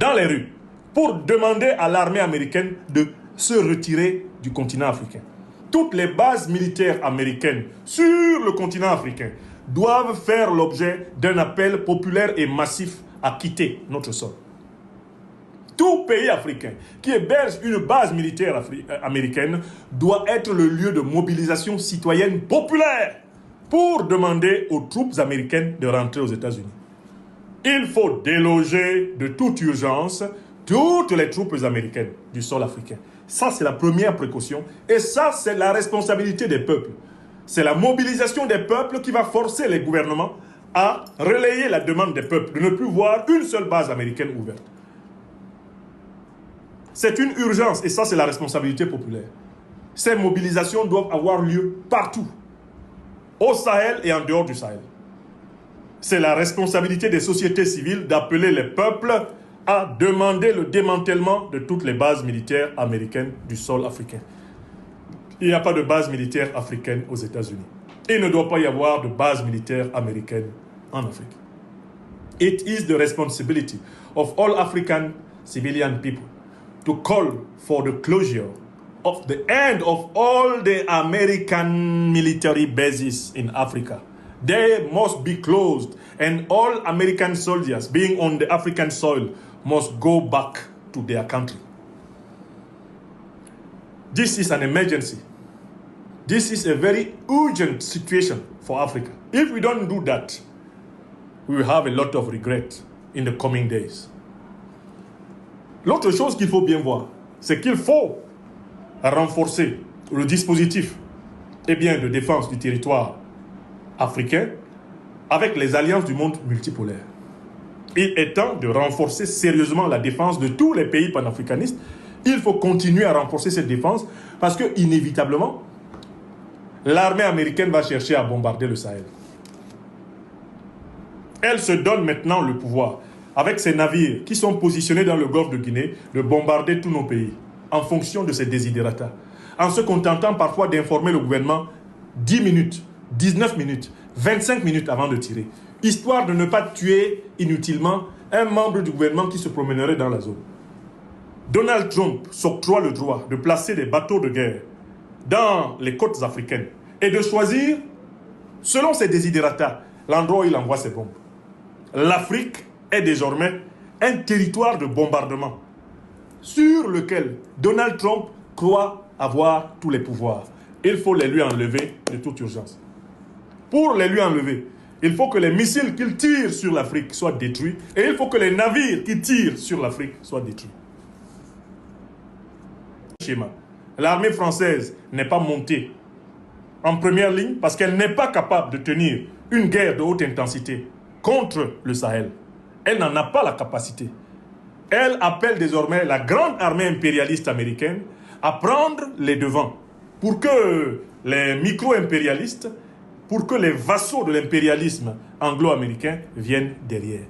dans les rues pour demander à l'armée américaine de se retirer du continent africain. Toutes les bases militaires américaines sur le continent africain doivent faire l'objet d'un appel populaire et massif à quitter notre sol. Tout pays africain qui héberge une base militaire américaine doit être le lieu de mobilisation citoyenne populaire pour demander aux troupes américaines de rentrer aux États-Unis. Il faut déloger de toute urgence toutes les troupes américaines du sol africain. Ça, c'est la première précaution. Et ça, c'est la responsabilité des peuples. C'est la mobilisation des peuples qui va forcer les gouvernements à relayer la demande des peuples de ne plus voir une seule base américaine ouverte. C'est une urgence et ça, c'est la responsabilité populaire. Ces mobilisations doivent avoir lieu partout, au Sahel et en dehors du Sahel. C'est la responsabilité des sociétés civiles d'appeler les peuples à demander le démantèlement de toutes les bases militaires américaines du sol africain. Il n'y a pas de base militaire africaine aux États-Unis. Il ne doit pas y avoir de base militaire américaine en Afrique. It is the responsibility of all African civilian people to call for the closure of the end of all the American military bases in Africa. They must be closed, and all American soldiers being on the African soil must go back to their country. This is an emergency. This is a very urgent situation for Africa. If we don't do that, we will have a lot of regret in the coming days. L'autre chose qu'il faut bien voir, c'est qu'il faut renforcer le dispositif de défense du territoire africain avec les alliances du monde multipolaire. Il est temps de renforcer sérieusement la défense de tous les pays panafricanistes. Il faut continuer à renforcer cette défense parce que, inévitablement, l'armée américaine va chercher à bombarder le Sahel. Elle se donne maintenant le pouvoir, avec ses navires qui sont positionnés dans le golfe de Guinée, de bombarder tous nos pays en fonction de ses desiderata, en se contentant parfois d'informer le gouvernement 10 minutes, 19 minutes, 25 minutes avant de tirer, histoire de ne pas tuer inutilement un membre du gouvernement qui se promènerait dans la zone. Donald Trump s'octroie le droit de placer des bateaux de guerre dans les côtes africaines et de choisir, selon ses desiderata, l'endroit où il envoie ses bombes. L'Afrique est désormais un territoire de bombardement sur lequel Donald Trump croit avoir tous les pouvoirs. Il faut les lui enlever de toute urgence. Pour les lui enlever, il faut que les missiles qu'il tire sur l'Afrique soient détruits et il faut que les navires qui tirent sur l'Afrique soient détruits. L'armée française n'est pas montée en première ligne parce qu'elle n'est pas capable de tenir une guerre de haute intensité contre le Sahel. Elle n'en a pas la capacité. Elle appelle désormais la grande armée impérialiste américaine à prendre les devants pour que les micro-impérialistes, pour que les vassaux de l'impérialisme anglo-américain viennent derrière.